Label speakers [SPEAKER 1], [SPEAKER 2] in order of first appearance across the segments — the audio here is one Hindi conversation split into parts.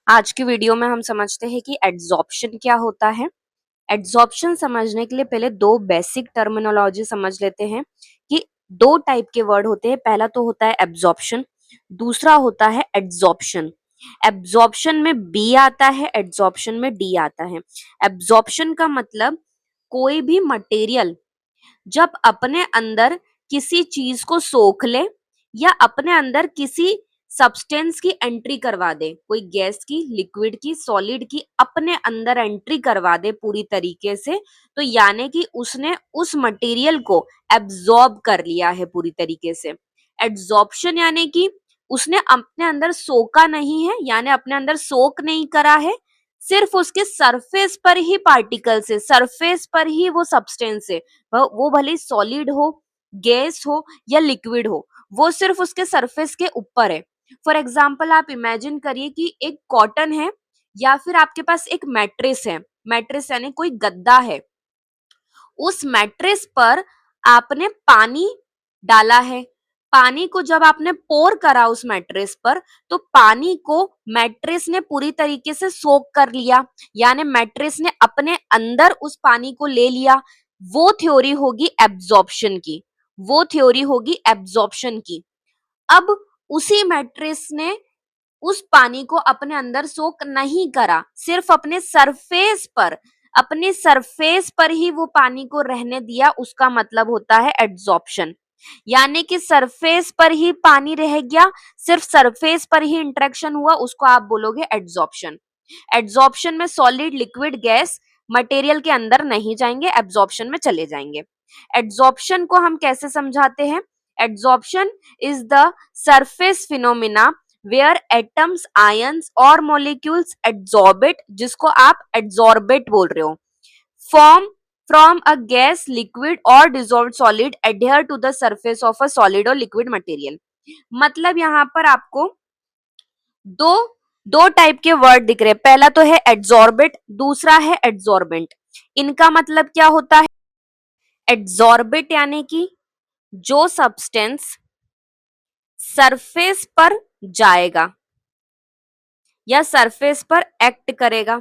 [SPEAKER 1] आज की वीडियो में हम समझते हैं कि एड्सॉर्प्शन क्या होता है। एड्सॉर्प्शन समझने के लिए पहले दो बेसिक टर्मिनोलॉजी समझ लेते हैं कि दो टाइप के वर्ड होते हैं। पहला तो होता है एब्जॉर्प्शन, दूसरा होता है एड्सॉर्प्शन। एब्जॉर्प्शन में बी आता है, एड्सॉर्प्शन में डी आता है। एब्जॉर्प्शन का मतलब कोई भी मटेरियल जब अपने अंदर किसी चीज को सोख ले या अपने अंदर किसी सब्सटेंस की एंट्री करवा दे, कोई गैस की, लिक्विड की, सॉलिड की अपने अंदर एंट्री करवा दे पूरी तरीके से, तो यानी कि उसने उस मटेरियल को एब्जॉर्ब कर लिया है पूरी तरीके से। एड्सॉर्प्शन यानी कि उसने अपने अंदर सोका नहीं है, यानी अपने अंदर सोक नहीं करा है, सिर्फ उसके सरफेस पर ही पार्टिकल्स है, सरफेस पर ही वो सब्सटेंस है। वो भले सॉलिड हो, गैस हो या लिक्विड हो, वो सिर्फ उसके सरफेस के ऊपर है। फॉर एग्जाम्पल आप इमेजिन करिए कि एक कॉटन है या फिर आपके पास एक मैट्रेस है। मैट्रेस यानी कोई गद्दा है, उस मैट्रेस पर आपने पानी डाला है। पानी को जब आपने पोर करा उस मैट्रेस पर, तो पानी को मैट्रेस ने पूरी तरीके से सोक कर लिया, यानी मैट्रेस ने अपने अंदर उस पानी को ले लिया। वो थ्योरी होगी एब्जॉर्प्शन की, वो थ्योरी होगी एब्जॉर्प्शन की। अब उसी मैट्रेस ने उस पानी को अपने अंदर सोक नहीं करा, सिर्फ अपने सरफेस पर ही वो पानी को रहने दिया, उसका मतलब होता है एड्सॉर्प्शन। यानी कि सरफेस पर ही पानी रह गया, सिर्फ सरफेस पर ही इंटरेक्शन हुआ, उसको आप बोलोगे एड्सॉर्प्शन। एड्सॉर्प्शन में सॉलिड, लिक्विड, गैस मटेरियल के अंदर नहीं जाएंगे, एब्जॉर्प्शन में चले जाएंगे। एड्सॉर्प्शन को हम कैसे समझाते हैं? Adsorption is the surface phenomena where atoms, ions और मॉलिक्यूल्स एड्सॉर्बिट, जिसको आप एड्सॉर्बिट बोल रहे हो, form from a gas, liquid और dissolve solid adhere to the surface of a solid और लिक्विड मटेरियल। मतलब यहाँ पर आपको दो दो टाइप के वर्ड दिख रहे हैं। पहला तो है एड्सॉर्बिट, दूसरा है एड्सॉर्बेंट। इनका मतलब क्या होता है? एड्सॉर्बिट यानी कि जो सब्सटेंस सरफेस पर जाएगा या सरफेस पर एक्ट करेगा,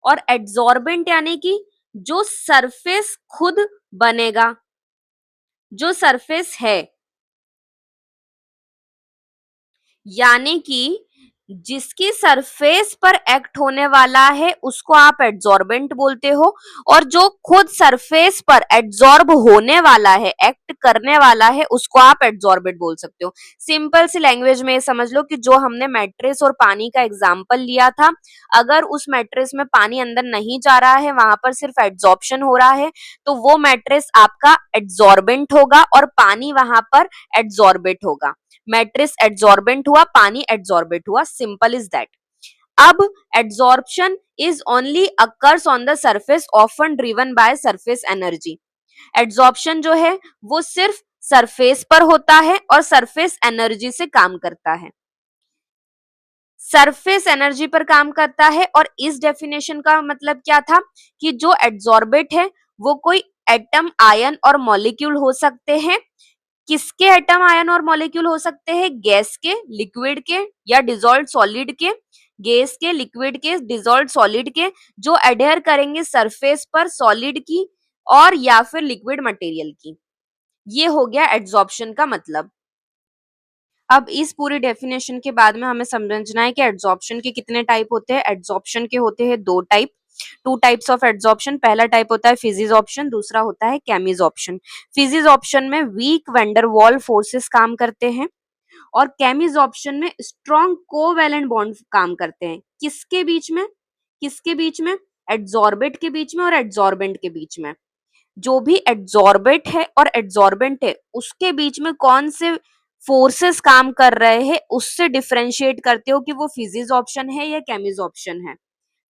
[SPEAKER 1] और एड्सॉर्बेंट यानी कि जो सरफेस खुद बनेगा, जो सरफेस है, यानी कि जिसकी सरफेस पर एक्ट होने वाला है उसको आप एड्सॉर्बेंट बोलते हो, और जो खुद सरफेस पर एड्सॉर्ब होने वाला है, एक्ट करने वाला है, उसको आप एड्सॉर्बेंट बोल सकते हो। सिंपल सी लैंग्वेज में समझ लो कि जो हमने मैट्रेस और पानी का एग्जांपल लिया था, अगर उस मैट्रेस में पानी अंदर नहीं जा रहा है, वहां पर सिर्फ एड्सॉर्प्शन हो रहा है, तो वो मैट्रेस आपका एड्सॉर्बेंट होगा और पानी वहां पर एड्सॉर्बेट होगा। मैट्रिक्स एड्सॉर्बेंट हुआ, पानी एड्सॉर्बेट हुआ, सिंपल इज दैट। अब adsorption is only occurs on the surface, often driven by surface energy. Adsorption जो है वो सिर्फ सरफेस पर होता है और सरफेस एनर्जी से काम करता है, सरफेस एनर्जी पर काम करता है। और इस डेफिनेशन का मतलब क्या था कि जो एड्सॉर्बेट है वो कोई एटम, आयन और मॉलिक्यूल हो सकते हैं। किसके एटम, आयन और मॉलिक्यूल हो सकते हैं? गैस के, लिक्विड के या डिजोल्व सॉलिड के। गैस के, लिक्विड के, डिजोल्व सॉलिड के, जो एडहेयर करेंगे सरफेस पर सॉलिड की और या फिर लिक्विड मटेरियल की। ये हो गया एड्सॉर्प्शन का मतलब। अब इस पूरी डेफिनेशन के बाद में हमें समझना है कि एड्सॉर्प्शन के कितने टाइप होते हैं। एड्सॉर्प्शन के होते हैं दो type, two types of adsorption. पहला टाइप होता है फिजिसॉर्प्शन, दूसरा होता है केमिसॉर्प्शन। फिजिसॉर्प्शन में वीक वैंडर वॉल फोर्सेस काम करते हैं, और केमिसॉर्प्शन में स्ट्रॉन्ग कोवैलेंट बॉन्ड काम करते हैं। किसके बीच में? किसके बीच में? एड्सॉर्बेट के बीच में और एड्सॉर्बेंट के बीच में। जो भी एड्सॉर्बेट है और एड्सॉर्बेंट है उसके बीच में कौन से फोर्सेस काम कर रहे हैं, उससे डिफरेंशिएट करते हो कि वो फिजिक्स ऑप्शन है या केमिस ऑप्शन है।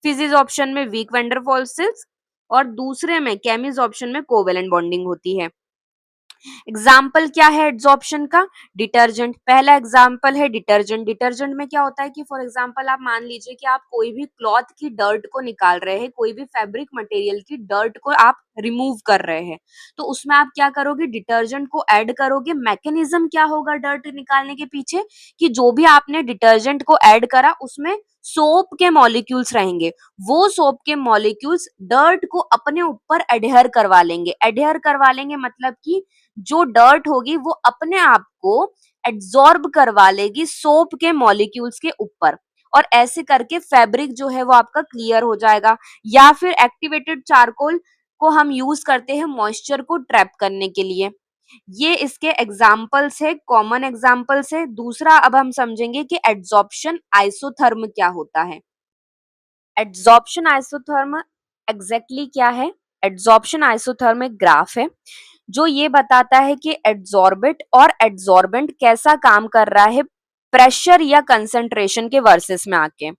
[SPEAKER 1] फिजिक्स ऑप्शन में वीक वैंडर फोर्सेस और दूसरे में केमिस ऑप्शन में कोवेलेंट बॉन्डिंग होती है। एग्जाम्पल क्या है एड्सॉर्प्शन का? डिटर्जेंट पहला एग्जाम्पल है डिटर्जेंट। डिटर्जेंट में क्या होता है कि फॉर एग्जाम्पल आप मान लीजिए कि आप कोई भी क्लॉथ की डर्ट को निकाल रहे हैं, कोई भी फैब्रिक मटेरियल की डर्ट को आप रिमूव कर रहे हैं, तो उसमें आप क्या करोगे? डिटर्जेंट को ऐड करोगे। मैकेनिज्म क्या होगा डर्ट निकालने के पीछे? कि जो भी आपने डिटर्जेंट को ऐड करा उसमें सोप के मॉलिक्यूल्स रहेंगे, वो सोप के मॉलिक्यूल्स डर्ट को अपने ऊपर एडहेयर करवा लेंगे। एडहेयर करवा लेंगे मतलब कि जो डर्ट होगी वो अपने आप को एब्जॉर्ब करवा लेगी सोप के मॉलिक्यूल्स के ऊपर, और ऐसे करके फैब्रिक जो है वो आपका क्लियर हो जाएगा। या फिर एक्टिवेटेड चारकोल को हम यूज करते हैं मॉइस्चर को ट्रैप करने के लिए। ये इसके एग्जाम्पल्स है, कॉमन एग्जाम्पल्स है। दूसरा अब हम समझेंगे कि एड्सॉर्प्शन आइसोथर्म क्या होता है। एड्सॉर्प्शन आइसोथर्म एग्जैक्टली क्या है? एड्सॉर्प्शन आइसोथर्म एक ग्राफ है जो ये बताता है कि एड्सॉर्बिट और एड्सॉर्बेंट कैसा काम कर रहा है प्रेशर या कंसंट्रेशन के वर्सेस में आके।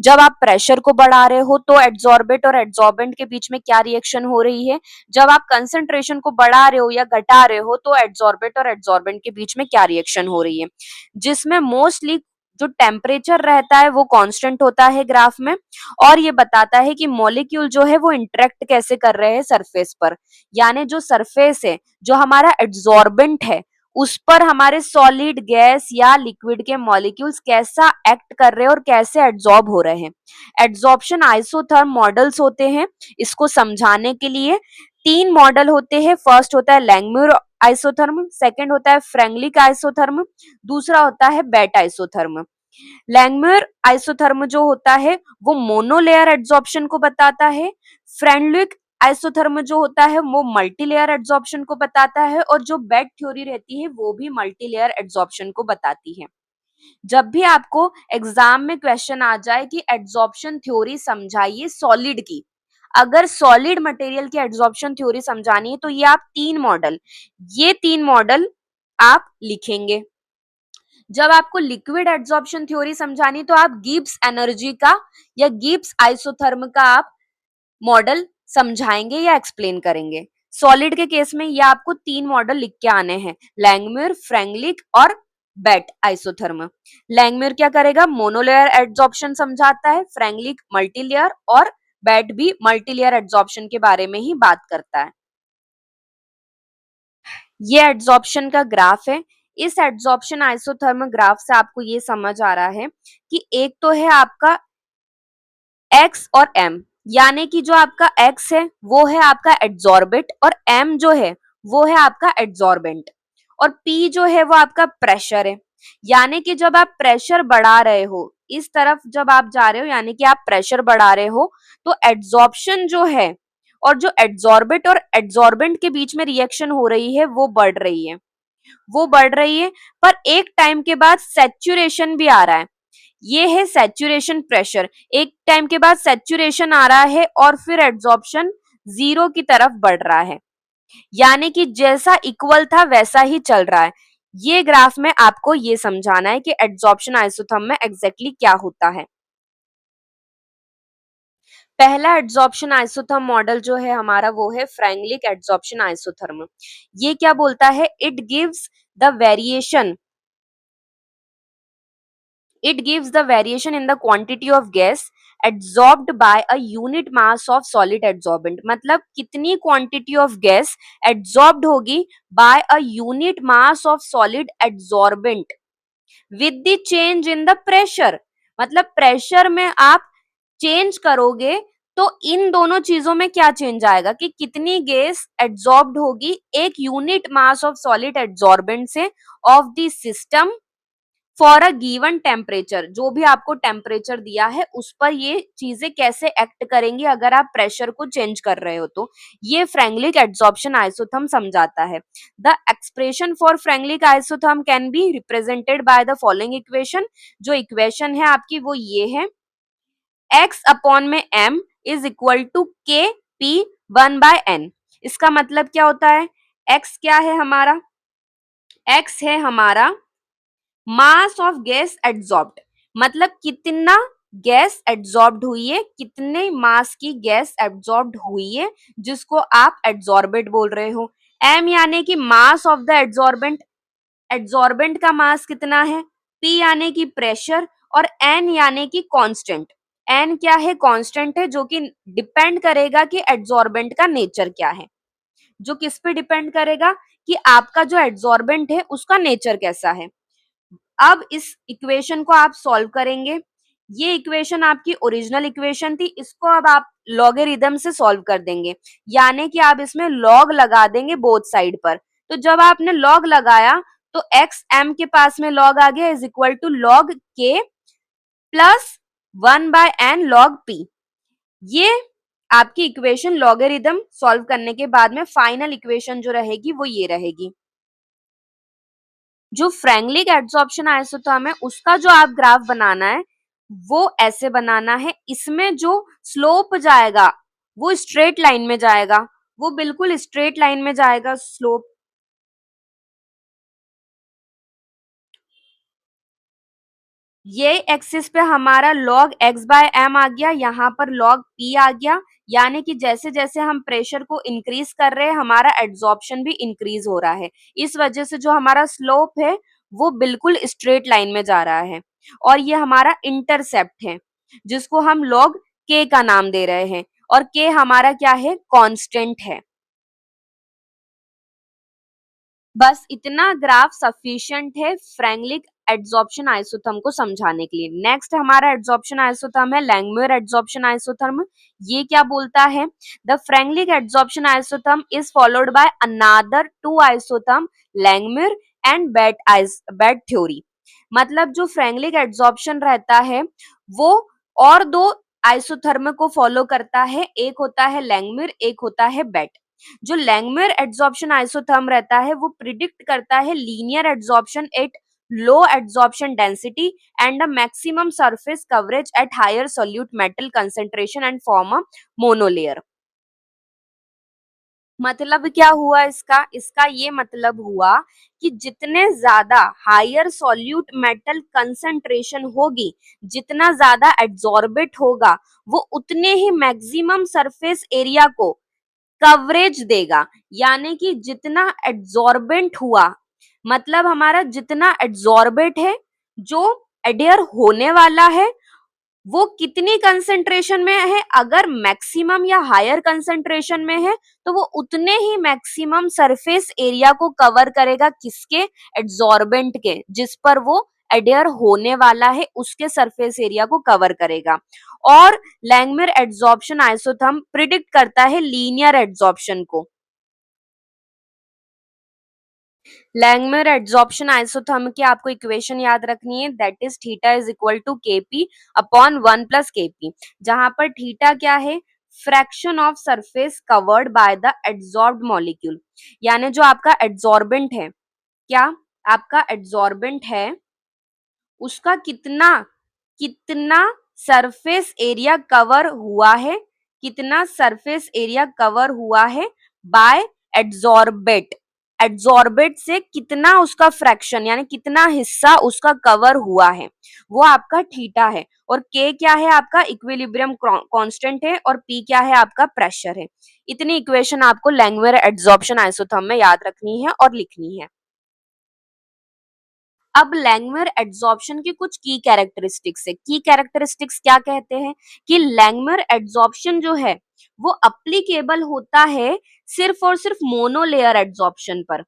[SPEAKER 1] जब आप प्रेशर को बढ़ा रहे हो तो एड्सॉर्बिट और एड्सॉर्बेंट के बीच में क्या रिएक्शन हो रही है, जब आप कंसंट्रेशन को बढ़ा रहे हो या घटा रहे हो तो एड्सॉर्बिट और एड्सॉर्बेंट के बीच में क्या रिएक्शन हो रही है, जिसमें मोस्टली जो टेम्परेचर रहता है वो कांस्टेंट होता है ग्राफ में, और ये बताता है कि मॉलिक्यूल जो है वो इंटरेक्ट कैसे कर रहे हैं सरफेस पर। यानी जो सरफेस है, जो हमारा एड्सॉर्बेंट है, उस पर हमारे सॉलिड, गैस या लिक्विड के मॉलिक्यूल्स कैसा एक्ट कर रहे हैं और कैसे एड्सॉर्ब हो रहे हैं। एड्सॉर्प्शन आइसोथर्म मॉडल्स होते हैं। इसको समझाने के लिए तीन मॉडल होते हैं। फर्स्ट होता है लैंगमुर आइसोथर्म, सेकंड होता है फ्रेंगलिक आइसोथर्म, दूसरा होता है बेट आइसोथर्म। लैंगमुर आइसोथर्म जो होता है वो मोनोलेयर एड्सॉर्प्शन को बताता है। फ्रेंडलिक आइसोथर्म जो होता है वो मल्टीलेयर एड्सॉर्प्शन को बताता है, और जो बेट थ्योरी रहती है वो भी मल्टीलेयर एड्सॉर्प्शन को बताती है। जब भी आपको एग्जाम में क्वेश्चन आ जाए कि एड्सॉर्प्शन थ्योरी समझाइए सॉलिड की, अगर सॉलिड मटेरियल की एड्सॉर्प्शन थ्योरी समझानी है तो ये तीन मॉडल आप लिखेंगे। जब आपको लिक्विड एड्सॉर्प्शन थ्योरी समझानी तो आप गिब्स एनर्जी का या गिब्स आइसोथर्म का आप मॉडल समझाएंगे या एक्सप्लेन करेंगे। सॉलिड के केस में ये आपको तीन मॉडल लिख के आने हैं, लैंगमुर, फ्रेंगलिक और बेट आइसोथर्म। लैंगमुर क्या करेगा, मोनोलेयर एड्सॉर्प्शन समझाता है, फ्रेंगलिक मल्टीलेयर, और बेट भी मल्टीलेयर एड्सॉर्प्शन के बारे में ही बात करता है। ये एड्सॉर्प्शन का ग्राफ है। इस एड्सॉर्प्शन आइसोथर्म ग्राफ से आपको ये समझ आ रहा है कि एक तो है आपका एक्स और एम, यानी कि जो आपका एक्स है वो है आपका एड्सॉर्बिट, और एम जो है वो है आपका एड्सॉर्बेंट, और पी जो है वो आपका प्रेशर है। यानी कि जब आप प्रेशर बढ़ा रहे हो, इस तरफ जब आप जा रहे हो यानी कि आप प्रेशर बढ़ा रहे हो, तो एड्सॉर्प्शन जो है और जो एड्सॉर्बिट और एड्सॉर्बेंट के बीच में रिएक्शन हो रही है वो बढ़ रही है। पर एक टाइम के बाद सैचुरेशन भी आ रहा है, ये है सैचुरेशन प्रेशर। एक टाइम के बाद सैचुरेशन आ रहा है और फिर एड्सॉर्प्शन जीरो की तरफ बढ़ रहा है, यानी कि जैसा इक्वल था वैसा ही चल रहा है। ये ग्राफ में आपको ये समझाना है कि एड्सॉर्प्शन आइसोथर्म में एग्जैक्टली क्या होता है। पहला एड्सॉर्प्शन आइसोथर्म मॉडल जो है हमारा वो है फ्रेंगलिक एड्सॉर्प्शन आइसोथर्म। ये क्या बोलता है, it gives the variation in the quantity of gas adsorbed by a unit mass of solid adsorbent। मतलब कितनी क्वांटिटी ऑफ गैस एड्सॉर्ब्ड होगी by a unit mass of solid adsorbent with the change in the pressure. मतलब प्रेशर में आप चेंज करोगे तो इन दोनों चीजों में क्या चेंज आएगा कि कितनी गैस एड्सॉर्ब्ड होगी एक unit mass of solid adsorbent से of the system for a given temperature. जो भी आपको टेम्परेचर दिया है उस पर ये चीजें कैसे एक्ट करेंगी अगर आप प्रेशर को चेंज कर रहे हो, तो ये फ्रेंगलिक एड्सॉर्प्शन आइसोथर्म समझाता है। The expression for Freundlich isotherm can be represented by the following equation. जो इक्वेशन है आपकी वो ये है, x अपॉन में m is equal to k p 1/n। इसका मतलब क्या होता है, x क्या है हमारा, x है हमारा मास ऑफ गैस एड्सॉर्ब्ड, मतलब कितना गैस एड्सॉर्ब्ड हुई है, कितने मास की गैस एड्सॉर्ब्ड हुई है जिसको आप एड्सॉर्बेट बोल रहे हो। m यानी कि mass of the adsorbent, adsorbent का मास कितना है, p यानी कि प्रेशर, और n यानी कि कांस्टेंट। n क्या है, कांस्टेंट है जो कि डिपेंड करेगा कि एड्सॉर्बेंट का नेचर क्या है। जो किस पे डिपेंड करेगा कि आपका जो एड्सॉर्बेंट है उसका नेचर कैसा है। अब इस इक्वेशन को आप सॉल्व करेंगे, ये इक्वेशन आपकी ओरिजिनल इक्वेशन थी, इसको अब आप लॉगरिदम से सॉल्व कर देंगे, यानी कि आप इसमें लॉग लगा देंगे बोथ साइड पर। तो जब आपने लॉग लगाया तो एक्स एम के पास में लॉग आ गया इज इक्वल टू लॉग के प्लस 1/n log p। ये आपकी इक्वेशन लॉगरिदम सॉल्व करने के बाद में फाइनल इक्वेशन जो रहेगी वो ये रहेगी। जो फ्रैंकलिन एडसॉर्प्शन आइसोथर्म है उसका जो आप ग्राफ बनाना है वो ऐसे बनाना है, इसमें जो स्लोप जाएगा वो स्ट्रेट लाइन में जाएगा, वो बिल्कुल स्ट्रेट लाइन में जाएगा स्लोप। ये एक्सिस पे हमारा log x/m आ गया, यहाँ पर log p आ गया, यानी कि जैसे जैसे हम प्रेशर को इंक्रीज कर रहे हैं हमारा एड्सॉर्प्शन भी इंक्रीज हो रहा है, इस वजह से जो हमारा स्लोप है वो बिल्कुल स्ट्रेट लाइन में जा रहा है। और ये हमारा इंटरसेप्ट है जिसको हम log k का नाम दे रहे हैं, और k हमारा क्या है, कांस्टेंट है। बस इतना ग्राफ सफिशिएंट है फ्रैंकलिन एडसॉर्प्शन आइसोथर्म को समझाने के लिए। नेक्स्ट हमारा एडसॉर्प्शन आइसोथर्म है लैंगमुइर एडसॉर्प्शन आइसोथर्म। ये क्या बोलता है, the Franklin adsorption isotherm is followed by another two isotherm Langmuir and BET theory. मतलब जो फ्रैंकलिन एडसॉर्प्शन रहता है वो और दो आइसोथर्म को फॉलो करता है, एक होता है लैंगमुइर, एक होता है बेट। जो लैंगमुइर एडसॉर्प्शन आइसोथर्म रहता है वो प्रिडिक्ट करता है linear adsorption at low adsorption density and a maximum surface coverage at higher solute metal concentration and form a monolayer. मतलब क्या हुआ इसका, इसका ये मतलब हुआ कि जितने ज्यादा हायर सॉल्यूट मेटल कंसंट्रेशन होगी, जितना ज्यादा एड्सॉर्बिट होगा, वो उतने ही मैक्सिमम सरफेस एरिया को कवरेज देगा। यानी कि जितना एड्सॉर्बेंट हुआ, मतलब हमारा जितना एड्सॉर्बेट है, जो एडियर होने वाला है, वो कितनी कंसंट्रेशन में है, अगर मैक्सिमम या हायर कंसंट्रेशन में है तो वो उतने ही मैक्सिमम सरफेस एरिया को कवर करेगा, किसके, एड्सॉर्बेंट के, जिस पर वो एडियर होने वाला है उसके सरफेस एरिया को कवर करेगा। और लैंगमुइर एडसॉर्प्शन आइसोथर्म प्रिडिक्ट करता है लीनियर एडसॉर्प्शन को। लैंगमुइर एडसॉर्प्शन आइसोथर्म की आपको इक्वेशन याद रखनी है, that is theta is equal to KP upon 1 plus KP, जहां पर थीटा क्या है, fraction of surface covered by the adsorbed molecule. यानी जो आपका एड्सॉर्बेंट है, क्या आपका एड्सॉर्बेंट है उसका कितना कितना सरफेस एरिया कवर हुआ है, कितना सरफेस एरिया कवर हुआ है बाय एड्सॉर्बेट, एड्सॉर्बेट से कितना उसका फ्रैक्शन यानी कितना हिस्सा उसका कवर हुआ है, वो आपका थीटा है। और के क्या है, आपका इक्विलिब्रियम कांस्टेंट है, और पी क्या है, आपका प्रेशर है। इतनी इक्वेशन आपको लैंगमुइर एडसॉर्प्शन आइसोथर्म में याद रखनी है और लिखनी है। अब लैंगमुइर एडसॉर्प्शन की कुछ की कैरेक्टरिस्टिक्स है। की कैरेक्टरिस्टिक्स क्या कहते हैं कि लैंगमुइर एडसॉर्प्शन जो है वो अप्लीकेबल होता है सिर्फ और सिर्फ मोनोलेयर एडसॉर्प्शन पर।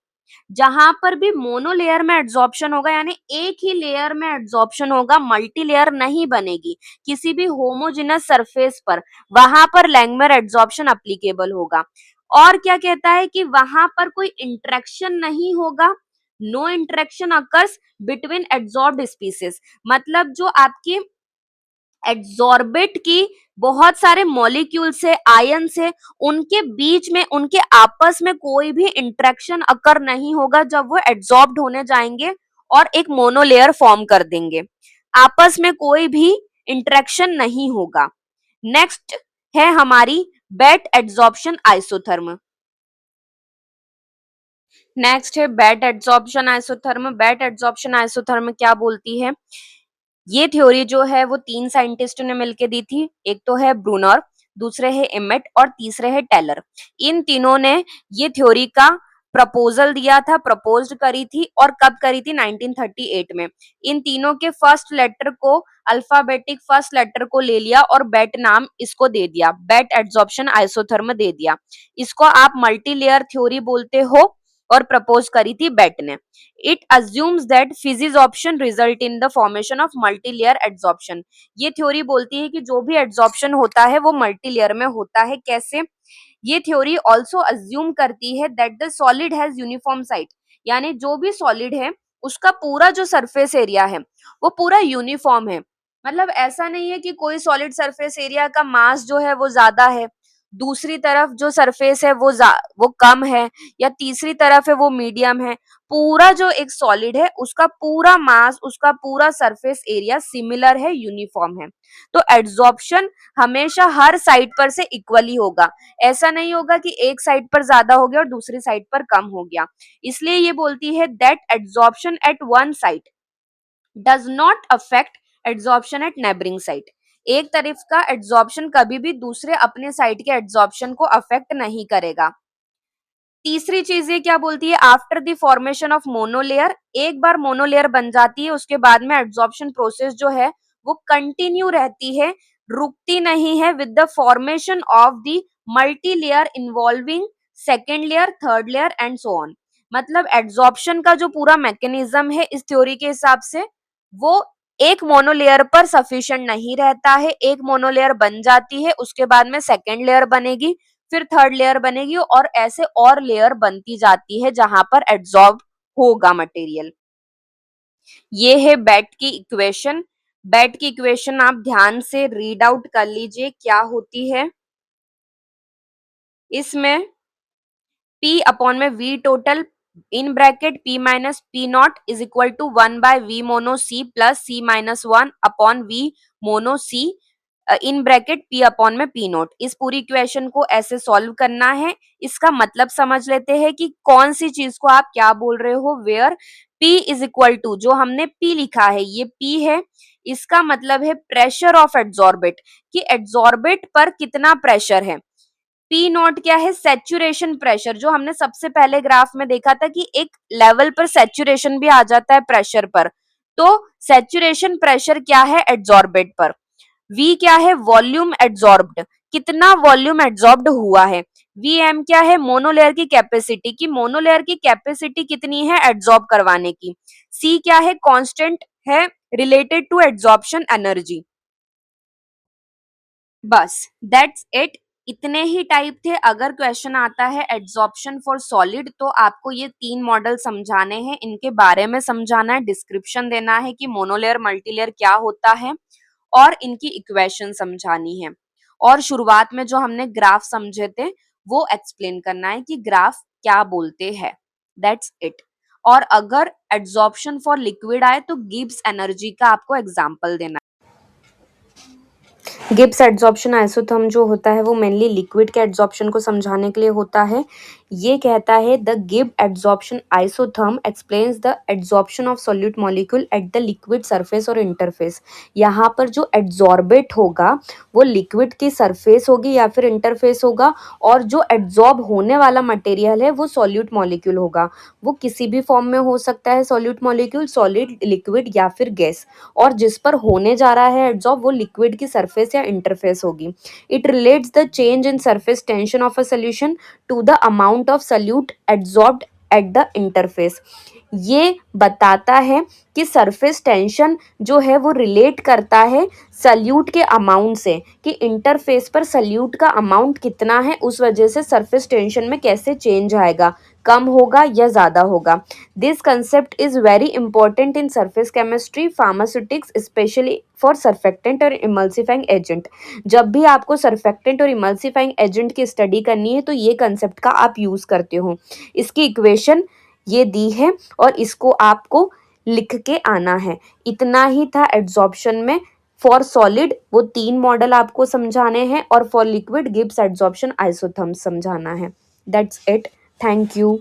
[SPEAKER 1] जहां पर भी मोनोलेयर में एडसॉर्प्शन होगा, यानी एक ही लेयर में एडसॉर्प्शन होगा, मल्टी लेयर नहीं बनेगी किसी भी होमोजेनस सरफेस पर, वहां पर लैंगमुइर एडसॉर्प्शन अप्लीकेबल होगा। और क्या कहता है कि वहां पर कोई इंटरेक्शन नहीं होगा, no interaction occurs between adsorbed species. मतलब जो आपकी एड्सॉर्बेट की बहुत सारे मॉलिक्यूल्स है, आयंस है, उनके बीच में, उनके आपस में कोई भी इंटरेक्शन अकर नहीं होगा जब वो एड्सॉर्ब्ड होने जाएंगे और एक मोनोलेयर फॉर्म कर देंगे, आपस में कोई भी इंटरेक्शन नहीं होगा। नेक्स्ट है हमारी बेट एड्सॉर्प्शन आइसोथर्म। नेक्स्ट है बेट एड्सॉर्प्शन आइसोथर्म। बेट एड्सॉर्प्शन आइसोथर्म क्या बोलती है, ये थ्योरी जो है वो तीन साइंटिस्टों ने मिलकर दी थी, एक तो है ब्रूनर, दूसरे है इमेट और तीसरे है टेलर। इन तीनों ने ये थ्योरी का प्रपोजल दिया था, प्रपोज करी थी, और कब करी थी, 1938 में। इन तीनों के फर्स्ट लेटर को, अल्फाबेटिक फर्स्ट लेटर को ले लिया और बेट नाम इसको दे दिया, बेट एड्सॉर्प्शन आइसोथर्म दे दिया। इसको आप मल्टी लेयर थ्योरी बोलते हो, और प्रपोज करी थी बेट ने। It assumes that फिजिजॉर्प्शन result in the formation of multilayer adsorption. ये थ्योरी बोलती है कि जो भी एड्सॉर्प्शन होता है वो मल्टीलेयर में होता है। कैसे? ये थ्योरी ऑल्सो अज्यूम करती है that the solid has uniform side, यानी जो भी सॉलिड है उसका पूरा जो सरफेस एरिया है वो पूरा यूनिफॉर्म है। मतलब ऐसा नहीं है कि कोई सॉलिड सरफेस एरिया का मास जो है वो ज्यादा है, दूसरी तरफ जो सरफेस है वो कम है, या तीसरी तरफ है वो मीडियम है। पूरा जो एक सॉलिड है उसका पूरा मास, उसका पूरा सरफेस एरिया सिमिलर है, यूनिफॉर्म है। तो एड्सॉर्प्शन हमेशा हर साइड पर से इक्वली होगा। ऐसा नहीं होगा कि एक साइड पर ज्यादा हो गया और दूसरी साइड पर कम हो गया। इसलिए ये बोलती है that adsorption at one side does not affect adsorption at neighbouring side. एक तरफ का एड्सॉर्प्शन कभी भी दूसरे अपने साइड के एड्सॉर्प्शन को अफेक्ट नहीं करेगा। तीसरी चीज ये क्या बोलती है, after the formation of monolayer, एक बार मोनोलेयर बन जाती है उसके बाद में एड्सॉर्प्शन प्रोसेस जो है वो कंटिन्यू रहती है, रुकती नहीं है with the formation of the multilayer involving second layer, third layer and so on. मतलब एड्सॉर्प्शन का जो पूरा मैकेनिज्म है इस थ्योरी के हिसाब से वो एक मोनोलेयर पर सफिशिएंट नहीं रहता है। एक मोनोलेयर बन जाती है उसके बाद में सेकेंड लेयर बनेगी, फिर थर्ड लेयर बनेगी और ऐसे और लेयर बनती जाती है जहां पर एड्सॉर्ब होगा मटेरियल। ये है बेट की इक्वेशन। बेट की इक्वेशन आप ध्यान से रीड आउट कर लीजिए क्या होती है। इसमें P अपॉन में V total in bracket P minus P not is equal to 1/V mono C plus C minus 1 upon V mono C in bracket P upon में P नोट। इस पूरी इक्वेशन को ऐसे सॉल्व करना है। इसका मतलब समझ लेते हैं कि कौन सी चीज को आप क्या बोल रहे हो। Where P is equal to, जो हमने P लिखा है ये P है, इसका मतलब है प्रेशर ऑफ एड्सॉर्बेट, कि एड्सॉर्बेट पर कितना प्रेशर है। पी नॉट क्या है, सैचुरेशन प्रेशर, जो हमने सबसे पहले ग्राफ में देखा था कि एक लेवल पर सैचुरेशन भी आ जाता है प्रेशर पर। तो सैचुरेशन प्रेशर क्या है एड्सॉर्बेट पर। वी क्या है, वॉल्यूम एड्सॉर्ब्ड, कितना वॉल्यूम एड्सॉर्ब्ड हुआ है। वी एम क्या है, मोनोलेयर की कैपेसिटी, की मोनोलेयर की कैपेसिटी कितनी है एड्सॉर्ब करवाने की। सी क्या है, कांस्टेंट है रिलेटेड टू एड्सॉर्प्शन एनर्जी। बस दैट्स इट। इतने ही टाइप थे। अगर क्वेश्चन आता है एड्सॉर्प्शन फॉर सॉलिड तो आपको ये 3 मॉडल समझाने हैं, इनके बारे में समझाना है, डिस्क्रिप्शन देना है कि मोनोलेयर मल्टीलेयर क्या होता है और इनकी इक्वेशन समझानी है। और शुरुआत में जो हमने ग्राफ समझे थे वो एक्सप्लेन करना है कि ग्राफ क्या बोलते हैं। That's it. और अगर एड्सॉर्प्शन फॉर लिक्विड आए तो गिब्स एनर्जी का आपको एग्जांपल देना। गिब्स एड्सॉर्प्शन आइसोथर्म जो होता है वो मेनली लिक्विड के एड्सॉर्प्शन को समझाने के लिए होता है। ये कहता है the Gibb adsorption isotherm explains the adsorption of solute molecule at the liquid surface और इंटरफेस। यहाँ पर जो एड्सॉर्बेट होगा वो लिक्विड की सरफेस होगी या फिर इंटरफेस होगा, और जो एड्सॉर्ब होने वाला मटेरियल है वो सॉल्यूट मॉलिक्यूल होगा। वो किसी भी फॉर्म में हो सकता है सॉल्यूट मॉलिक्यूल, सॉलिड, लिक्विड या फिर गैस, और जिस पर होने जा रहा है एड्सॉर्ब वो लिक्विड की सरफेस या इंटरफेस होगी। It relates the change in surface tension of a solution to the amount of solute adsorbed at the interface. ये बताता है कि सरफेस टेंशन जो है वो रिलेट करता है सल्यूट के अमाउंट से, कि इंटरफेस पर सल्यूट का अमाउंट कितना है, उस वजह से सरफेस टेंशन में कैसे चेंज आएगा, कम होगा या ज़्यादा होगा। This concept is very important in surface chemistry, pharmaceutics, specially for surfactant और इमल्सिफाइंग एजेंट। जब भी आपको सर्फेक्टेंट और इमल्सिफाइंग एजेंट की स्टडी करनी है तो ये कंसेप्ट का आप यूज़ करते हो। इसकी इक्वेशन ये दी है और इसको आपको लिख के आना है। इतना ही था एड्सॉर्प्शन में। फॉर सॉलिड वो 3 मॉडल आपको समझाने हैं और for liquid Gibbs adsorption isotherm समझाना है। That's it. Thank you.